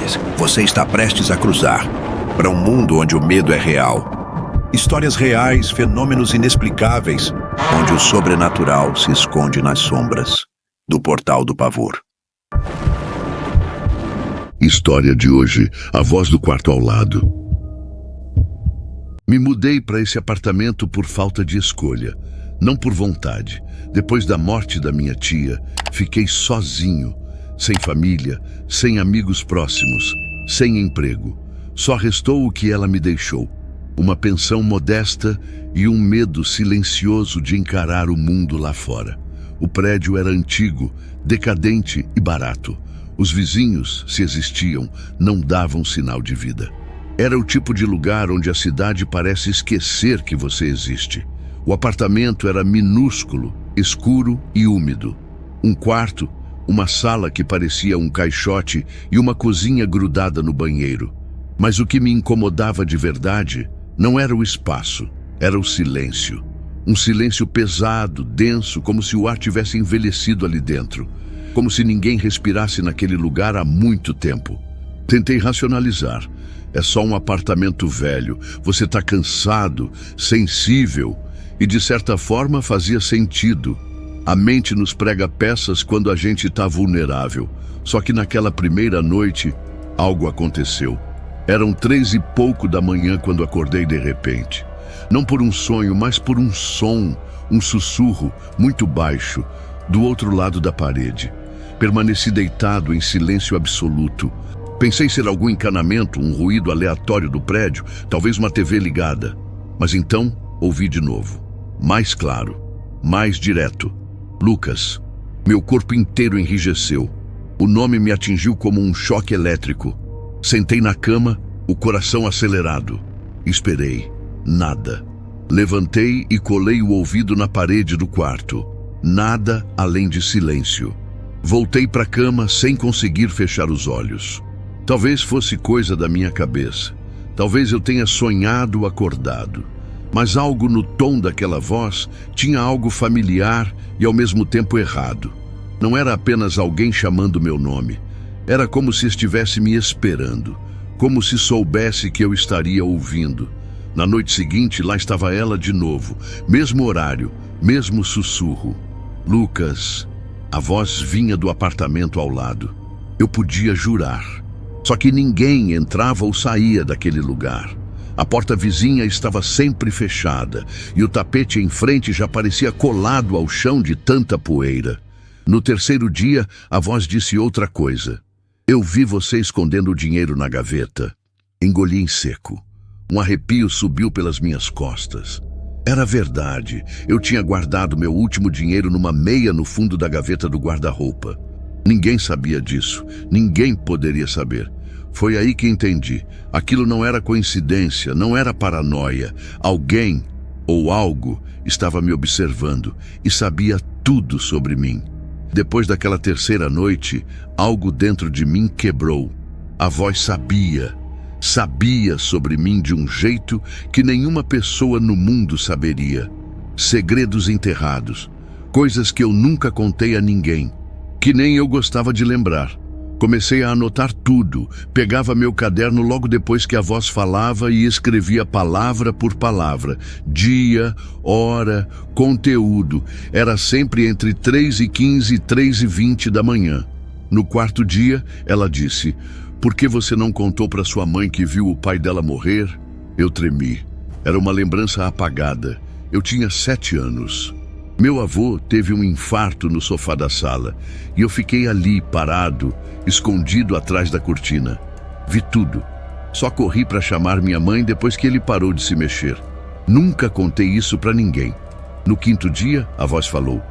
Prepare-se, você está prestes a cruzar para um mundo onde o medo é real. Histórias reais, fenômenos inexplicáveis, onde o sobrenatural se esconde nas sombras do Portal do Pavor. História de hoje, a voz do quarto ao lado. Me mudei para esse apartamento por falta de escolha, não por vontade. Depois da morte da minha tia, fiquei sozinho, sem família, sem amigos próximos, sem emprego. Só restou o que ela me deixou, uma pensão modesta e um medo silencioso de encarar o mundo lá fora. O prédio era antigo, decadente e barato. Os vizinhos, se existiam, não davam sinal de vida. Era o tipo de lugar onde a cidade parece esquecer que você existe. O apartamento era minúsculo, escuro e úmido. Um quarto, uma sala que parecia um caixote e uma cozinha grudada no banheiro. Mas o que me incomodava de verdade não era o espaço, era o silêncio. Um silêncio pesado, denso, como se o ar tivesse envelhecido ali dentro. Como se ninguém respirasse naquele lugar há muito tempo. Tentei racionalizar. É só um apartamento velho, você está cansado, sensível, e de certa forma fazia sentido. A mente nos prega peças quando a gente está vulnerável. Só que naquela primeira noite, algo aconteceu. Eram 3 e pouco da manhã quando acordei de repente. Não por um sonho, mas por um som, um sussurro muito baixo, do outro lado da parede. Permaneci deitado em silêncio absoluto. Pensei ser algum encanamento, um ruído aleatório do prédio, talvez uma TV ligada. Mas então, ouvi de novo. Mais claro, mais direto. Lucas. Meu corpo inteiro enrijeceu. O nome me atingiu como um choque elétrico. Sentei na cama, o coração acelerado. Esperei. Nada. Levantei e colei o ouvido na parede do quarto. Nada além de silêncio. Voltei para a cama sem conseguir fechar os olhos. Talvez fosse coisa da minha cabeça. Talvez eu tenha sonhado acordado. Mas algo no tom daquela voz tinha algo familiar e ao mesmo tempo errado. Não era apenas alguém chamando meu nome. Era como se estivesse me esperando. Como se soubesse que eu estaria ouvindo. Na noite seguinte, lá estava ela de novo. Mesmo horário, mesmo sussurro. Lucas. A voz vinha do apartamento ao lado. Eu podia jurar. Só que ninguém entrava ou saía daquele lugar. A porta vizinha estava sempre fechada e o tapete em frente já parecia colado ao chão de tanta poeira. No terceiro dia, a voz disse outra coisa. Eu vi você escondendo o dinheiro na gaveta. Engoli em seco. Um arrepio subiu pelas minhas costas. Era verdade. Eu tinha guardado meu último dinheiro numa meia no fundo da gaveta do guarda-roupa. Ninguém sabia disso. Ninguém poderia saber. Foi aí que entendi. Aquilo não era coincidência, não era paranoia. Alguém ou algo estava me observando e sabia tudo sobre mim. Depois daquela terceira noite, algo dentro de mim quebrou. A voz sabia sobre mim de um jeito que nenhuma pessoa no mundo saberia. Segredos enterrados, coisas que eu nunca contei a ninguém, que nem eu gostava de lembrar. Comecei a anotar tudo, pegava meu caderno logo depois que a voz falava e escrevia palavra por palavra, dia, hora, conteúdo. Era sempre entre 3h15 e 3h20 da manhã. No quarto dia, ela disse, por que você não contou para sua mãe que viu o pai dela morrer? Eu tremi. Era uma lembrança apagada. Eu tinha 7 anos. Meu avô teve um infarto no sofá da sala e eu fiquei ali, parado, escondido atrás da cortina. Vi tudo. Só corri para chamar minha mãe depois que ele parou de se mexer. Nunca contei isso para ninguém. No 5º dia, a voz falou,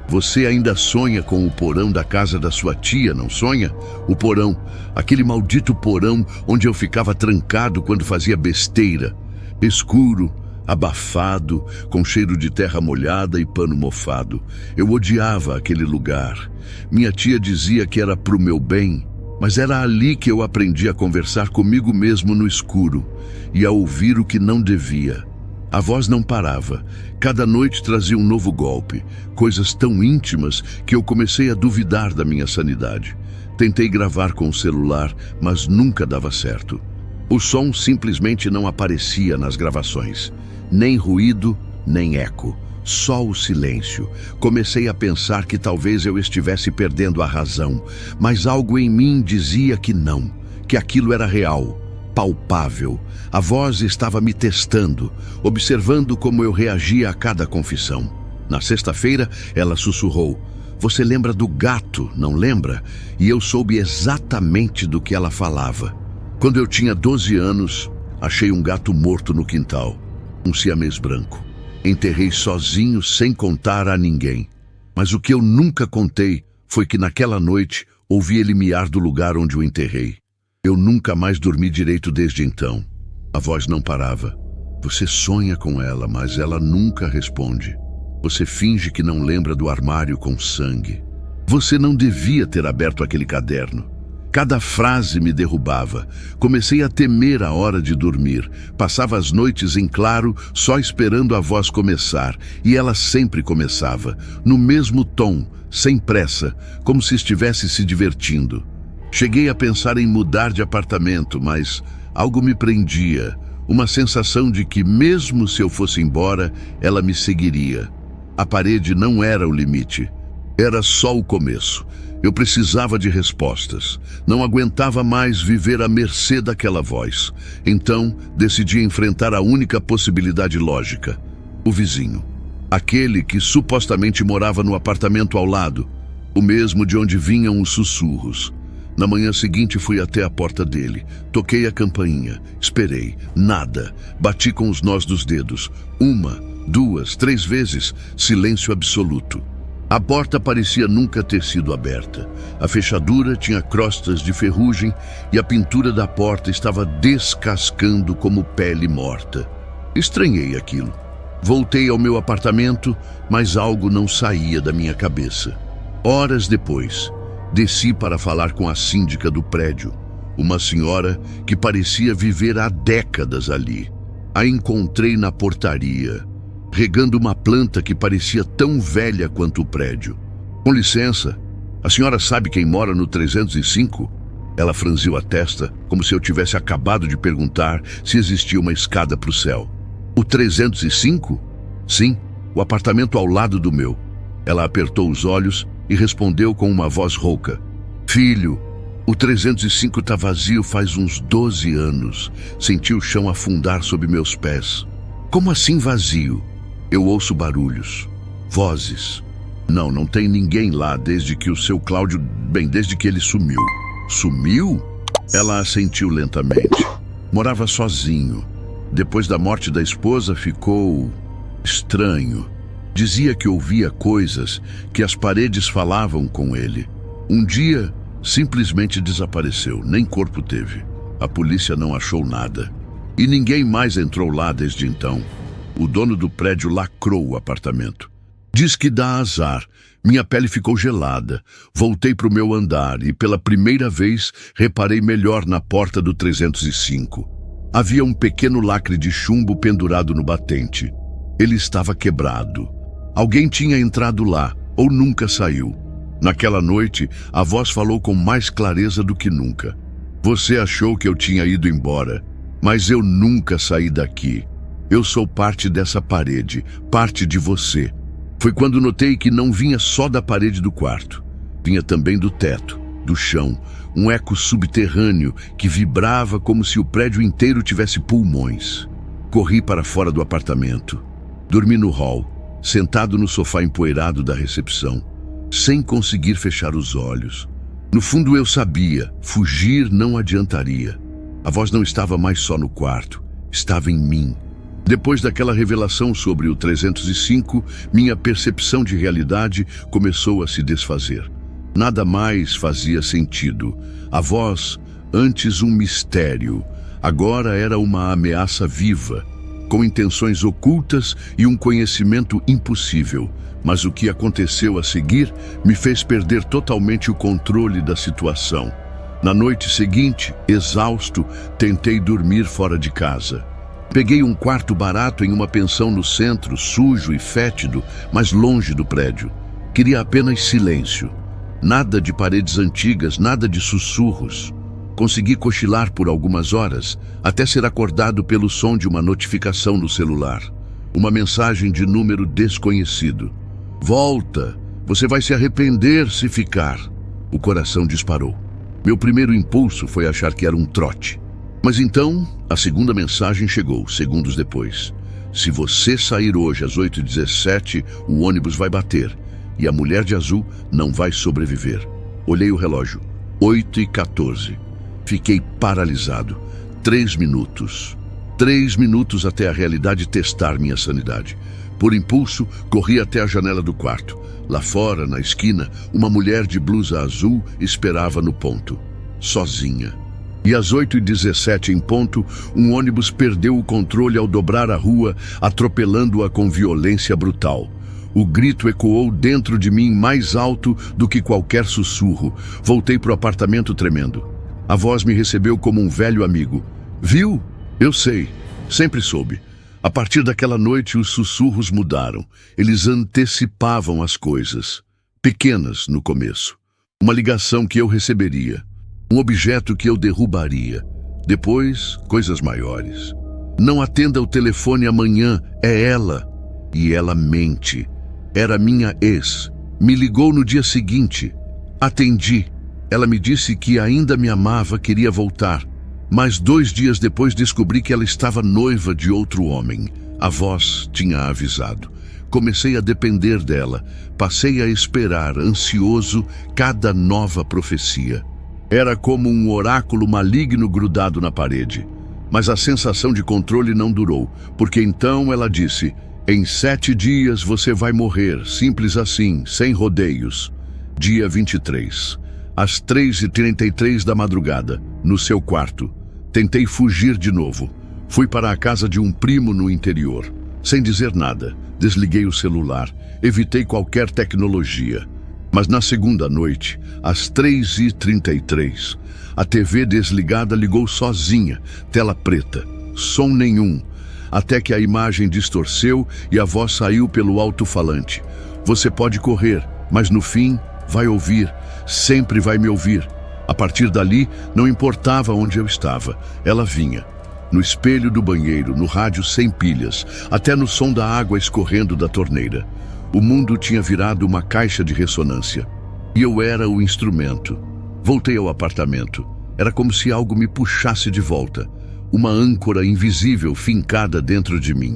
você ainda sonha com o porão da casa da sua tia, não sonha? O porão, aquele maldito porão onde eu ficava trancado quando fazia besteira. Escuro, abafado, com cheiro de terra molhada e pano mofado. Eu odiava aquele lugar. Minha tia dizia que era pro meu bem, mas era ali que eu aprendi a conversar comigo mesmo no escuro e a ouvir o que não devia. A voz não parava. Cada noite trazia um novo golpe, coisas tão íntimas que eu comecei a duvidar da minha sanidade. Tentei gravar com o celular, mas nunca dava certo. O som simplesmente não aparecia nas gravações. Nem ruído, nem eco. Só o silêncio. Comecei a pensar que talvez eu estivesse perdendo a razão, mas algo em mim dizia que não, que aquilo era real, palpável. A voz estava me testando, observando como eu reagia a cada confissão. Na sexta-feira, ela sussurrou: "Você lembra do gato, não lembra?" E eu soube exatamente do que ela falava. Quando eu tinha 12 anos, achei um gato morto no quintal, um siamês branco. Enterrei sozinho, sem contar a ninguém. Mas o que eu nunca contei foi que naquela noite ouvi ele miar do lugar onde o enterrei. Eu nunca mais dormi direito desde então. A voz não parava. Você sonha com ela, mas ela nunca responde. Você finge que não lembra do armário com sangue. Você não devia ter aberto aquele caderno. Cada frase me derrubava. Comecei a temer a hora de dormir. Passava as noites em claro, só esperando a voz começar. E ela sempre começava, no mesmo tom, sem pressa, como se estivesse se divertindo. Cheguei a pensar em mudar de apartamento, mas algo me prendia. Uma sensação de que, mesmo se eu fosse embora, ela me seguiria. A parede não era o limite. Era só o começo. Eu precisava de respostas. Não aguentava mais viver à mercê daquela voz. Então, decidi enfrentar a única possibilidade lógica: o vizinho. Aquele que supostamente morava no apartamento ao lado. O mesmo de onde vinham os sussurros. Na manhã seguinte fui até a porta dele. Toquei a campainha. Esperei. Nada. Bati com os nós dos dedos. 1, 2, 3 vezes. Silêncio absoluto. A porta parecia nunca ter sido aberta. A fechadura tinha crostas de ferrugem e a pintura da porta estava descascando como pele morta. Estranhei aquilo. Voltei ao meu apartamento, mas algo não saía da minha cabeça. Horas depois, desci para falar com a síndica do prédio, uma senhora que parecia viver há décadas ali. A encontrei na portaria, regando uma planta que parecia tão velha quanto o prédio. "Com licença, a senhora sabe quem mora no 305? Ela franziu a testa, como se eu tivesse acabado de perguntar se existia uma escada para o céu. "O 305? Sim, o apartamento ao lado do meu." Ela apertou os olhos e respondeu com uma voz rouca: "Filho, o 305 está vazio faz uns 12 anos. Senti o chão afundar sob meus pés." "Como assim vazio?" "Eu ouço barulhos, vozes. Não tem ninguém lá desde que o seu Cláudio... desde que ele sumiu." "Sumiu?" Ela assentiu lentamente. "Morava sozinho. Depois da morte da esposa ficou... estranho. Dizia que ouvia coisas, que as paredes falavam com ele. Um dia, simplesmente desapareceu, nem corpo teve. A polícia não achou nada. E ninguém mais entrou lá desde então. O dono do prédio lacrou o apartamento. Diz que dá azar. Minha pele ficou gelada. Voltei para o meu andar e, pela primeira vez, reparei melhor na porta do 305. Havia um pequeno lacre de chumbo pendurado no batente. Ele estava quebrado. Alguém tinha entrado lá, ou nunca saiu. Naquela noite, a voz falou com mais clareza do que nunca. "Você achou que eu tinha ido embora, mas eu nunca saí daqui. Eu sou parte dessa parede, parte de você." Foi quando notei que não vinha só da parede do quarto. Vinha também do teto, do chão, um eco subterrâneo que vibrava como se o prédio inteiro tivesse pulmões. Corri para fora do apartamento. Dormi no hall, sentado no sofá empoeirado da recepção, sem conseguir fechar os olhos. No fundo eu sabia, fugir não adiantaria. A voz não estava mais só no quarto, estava em mim. Depois daquela revelação sobre o 305, minha percepção de realidade começou a se desfazer. Nada mais fazia sentido. A voz, antes um mistério, agora era uma ameaça viva, com intenções ocultas e um conhecimento impossível. Mas o que aconteceu a seguir me fez perder totalmente o controle da situação. Na noite seguinte, exausto, tentei dormir fora de casa. Peguei um quarto barato em uma pensão no centro, sujo e fétido, mas longe do prédio. Queria apenas silêncio. Nada de paredes antigas, nada de sussurros. Consegui cochilar por algumas horas, até ser acordado pelo som de uma notificação no celular. Uma mensagem de número desconhecido. Volta, você vai se arrepender se ficar. O coração disparou. Meu primeiro impulso foi achar que era um trote. Mas então, a segunda mensagem chegou, segundos depois. Se você sair hoje às 8h17, o ônibus vai bater e a mulher de azul não vai sobreviver. Olhei o relógio. 8h14. Fiquei paralisado. 3 minutos. 3 minutos até a realidade testar minha sanidade. Por impulso, corri até a janela do quarto. Lá fora, na esquina, uma mulher de blusa azul esperava no ponto. Sozinha. E às 8h17 em ponto, um ônibus perdeu o controle ao dobrar a rua, atropelando-a com violência brutal. O grito ecoou dentro de mim mais alto do que qualquer sussurro. Voltei para o apartamento tremendo. A voz me recebeu como um velho amigo. Viu? Eu sei. Sempre soube. A partir daquela noite, os sussurros mudaram. Eles antecipavam as coisas. Pequenas no começo. Uma ligação que eu receberia. Um objeto que eu derrubaria. Depois, coisas maiores. Não atenda o telefone amanhã, é ela. E ela mente. Era minha ex. Me ligou no dia seguinte. Atendi. Ela me disse que ainda me amava, queria voltar. Mas 2 dias depois descobri que ela estava noiva de outro homem. A voz tinha avisado. Comecei a depender dela. Passei a esperar, ansioso, cada nova profecia. Era como um oráculo maligno grudado na parede. Mas a sensação de controle não durou, porque então ela disse: em 7 dias você vai morrer, simples assim, sem rodeios. Dia 23, às 3h33 da madrugada, no seu quarto. Tentei fugir de novo. Fui para a casa de um primo no interior. Sem dizer nada, desliguei o celular, evitei qualquer tecnologia. Mas na segunda noite, às 3h33, a TV desligada ligou sozinha, tela preta, som nenhum, até que a imagem distorceu e a voz saiu pelo alto-falante. Você pode correr, mas no fim vai ouvir, sempre vai me ouvir. A partir dali, não importava onde eu estava, ela vinha. No espelho do banheiro, no rádio sem pilhas, até no som da água escorrendo da torneira. O mundo tinha virado uma caixa de ressonância. E eu era o instrumento. Voltei ao apartamento. Era como se algo me puxasse de volta. Uma âncora invisível fincada dentro de mim.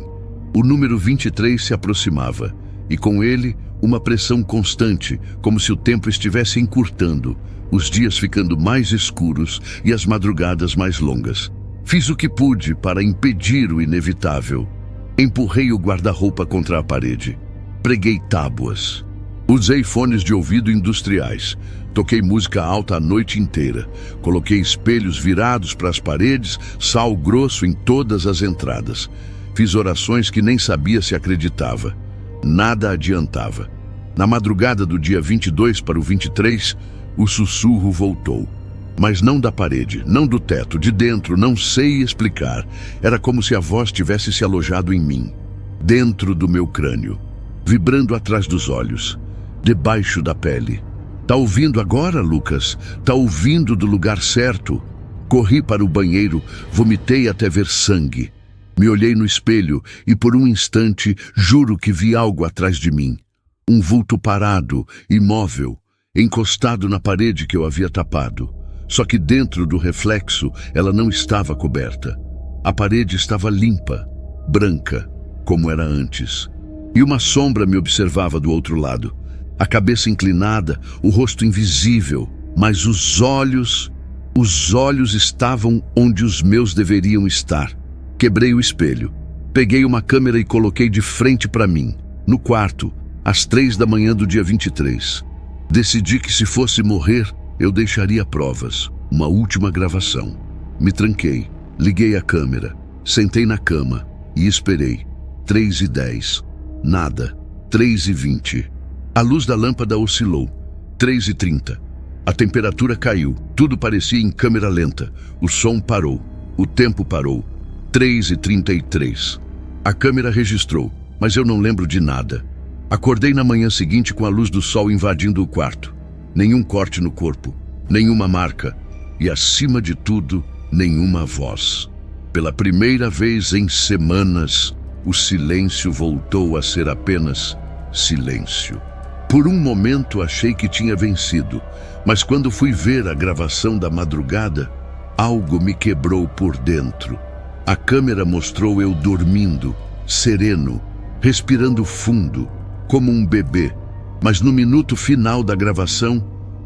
O número 23 se aproximava. E com ele, uma pressão constante, como se o tempo estivesse encurtando. Os dias ficando mais escuros e as madrugadas mais longas. Fiz o que pude para impedir o inevitável. Empurrei o guarda-roupa contra a parede. Preguei tábuas. Usei fones de ouvido industriais. Toquei música alta a noite inteira. Coloquei espelhos virados para as paredes, sal grosso em todas as entradas. Fiz orações que nem sabia se acreditava. Nada adiantava. Na madrugada do dia 22 para o 23, o sussurro voltou. Mas não da parede, não do teto, de dentro, não sei explicar. Era como se a voz tivesse se alojado em mim, dentro do meu crânio, vibrando atrás dos olhos, debaixo da pele. Tá ouvindo agora, Lucas? Tá ouvindo do lugar certo? Corri para o banheiro, vomitei até ver sangue. Me olhei no espelho e por um instante juro que vi algo atrás de mim. Um vulto parado, imóvel, encostado na parede que eu havia tapado. Só que dentro do reflexo ela não estava coberta. A parede estava limpa, branca, como era antes. E uma sombra me observava do outro lado. A cabeça inclinada, o rosto invisível, mas os olhos estavam onde os meus deveriam estar. Quebrei o espelho. Peguei uma câmera e coloquei de frente para mim, no quarto, às 3 da manhã do dia 23. Decidi que se fosse morrer, eu deixaria provas, uma última gravação. Me tranquei, liguei a câmera, sentei na cama e esperei. 3h10. Nada. 3h20. A luz da lâmpada oscilou. 3h30. A temperatura caiu. Tudo parecia em câmera lenta. O som parou. O tempo parou. 3h33. A câmera registrou, mas eu não lembro de nada. Acordei na manhã seguinte com a luz do sol invadindo o quarto. Nenhum corte no corpo, nenhuma marca e, acima de tudo, nenhuma voz. Pela primeira vez em semanas, o silêncio voltou a ser apenas silêncio. Por um momento achei que tinha vencido, mas quando fui ver a gravação da madrugada, algo me quebrou por dentro. A câmera mostrou eu dormindo, sereno, respirando fundo, como um bebê. Mas no minuto final da gravação,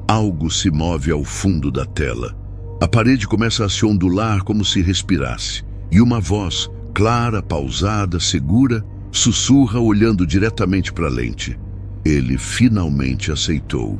algo se move ao fundo da tela. A parede começa a se ondular como se respirasse, e uma voz, clara, pausada, segura, sussurra olhando diretamente para a lente. Ele finalmente aceitou.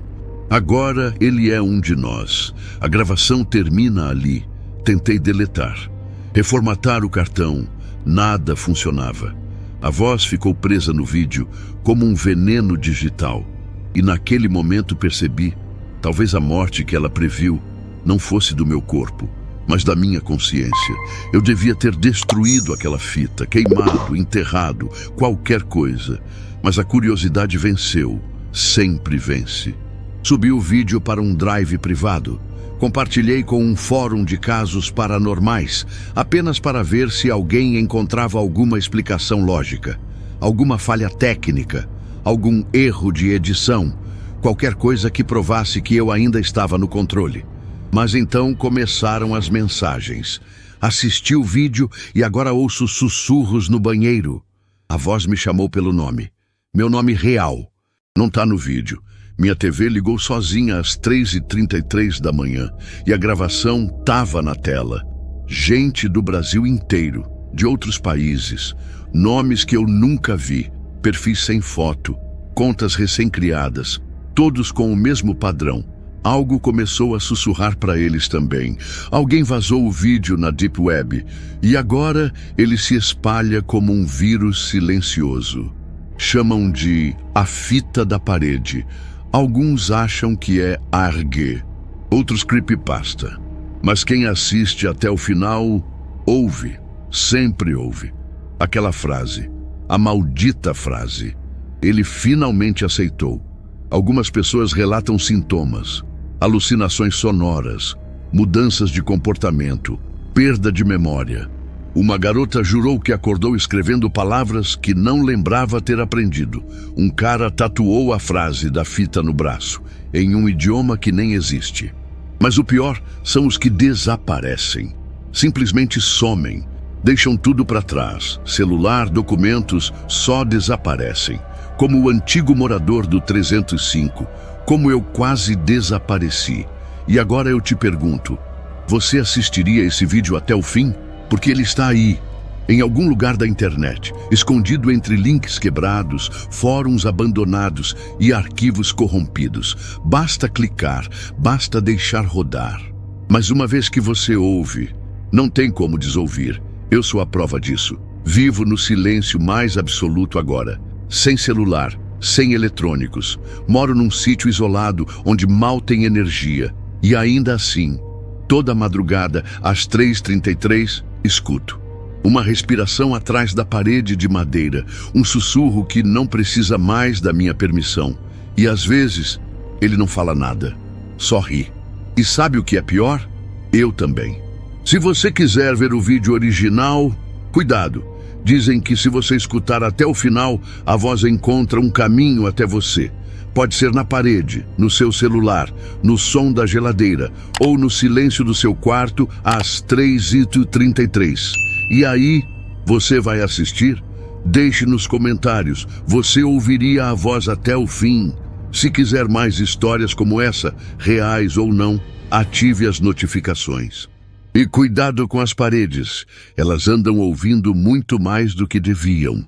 Agora ele é um de nós. A gravação termina ali. Tentei deletar, reformatar o cartão. Nada funcionava. A voz ficou presa no vídeo como um veneno digital. E naquele momento percebi, talvez a morte que ela previu não fosse do meu corpo, mas da minha consciência. Eu devia ter destruído aquela fita, queimado, enterrado, qualquer coisa. Mas a curiosidade venceu, sempre vence. Subi o vídeo para um drive privado. Compartilhei com um fórum de casos paranormais, apenas para ver se alguém encontrava alguma explicação lógica, alguma falha técnica, algum erro de edição, qualquer coisa que provasse que eu ainda estava no controle. Mas então começaram as mensagens. Assisti o vídeo e agora ouço sussurros no banheiro. A voz me chamou pelo nome. Meu nome real. Não tá no vídeo. Minha TV ligou sozinha às 3h33 da manhã e a gravação tava na tela. Gente do Brasil inteiro, de outros países, nomes que eu nunca vi, perfis sem foto, contas recém-criadas, todos com o mesmo padrão. Algo começou a sussurrar para eles também. Alguém vazou o vídeo na Deep Web e agora ele se espalha como um vírus silencioso. Chamam de a fita da parede. Alguns acham que é ARG, outros creepypasta. Mas quem assiste até o final, ouve, sempre ouve. Aquela frase, a maldita frase. Ele finalmente aceitou. Algumas pessoas relatam sintomas, alucinações sonoras, mudanças de comportamento, perda de memória. Uma garota jurou que acordou escrevendo palavras que não lembrava ter aprendido. Um cara tatuou a frase da fita no braço, em um idioma que nem existe. Mas o pior são os que desaparecem. Simplesmente somem, deixam tudo para trás. Celular, documentos, só desaparecem. Como o antigo morador do 305, como eu quase desapareci. E agora eu te pergunto, você assistiria esse vídeo até o fim? Porque ele está aí, em algum lugar da internet, escondido entre links quebrados, fóruns abandonados e arquivos corrompidos. Basta clicar, basta deixar rodar. Mas uma vez que você ouve, não tem como desouvir. Eu sou a prova disso. Vivo no silêncio mais absoluto agora, sem celular, sem eletrônicos. Moro num sítio isolado onde mal tem energia. E ainda assim, toda madrugada, às 3h33, escuto. Uma respiração atrás da parede de madeira, um sussurro que não precisa mais da minha permissão. E às vezes, ele não fala nada, só ri. E sabe o que é pior? Eu também. Se você quiser ver o vídeo original, cuidado. Dizem que se você escutar até o final, a voz encontra um caminho até você. Pode ser na parede, no seu celular, no som da geladeira ou no silêncio do seu quarto às 3h33. E aí, você vai assistir? Deixe nos comentários, você ouviria a voz até o fim? Se quiser mais histórias como essa, reais ou não, ative as notificações. E cuidado com as paredes, elas andam ouvindo muito mais do que deviam.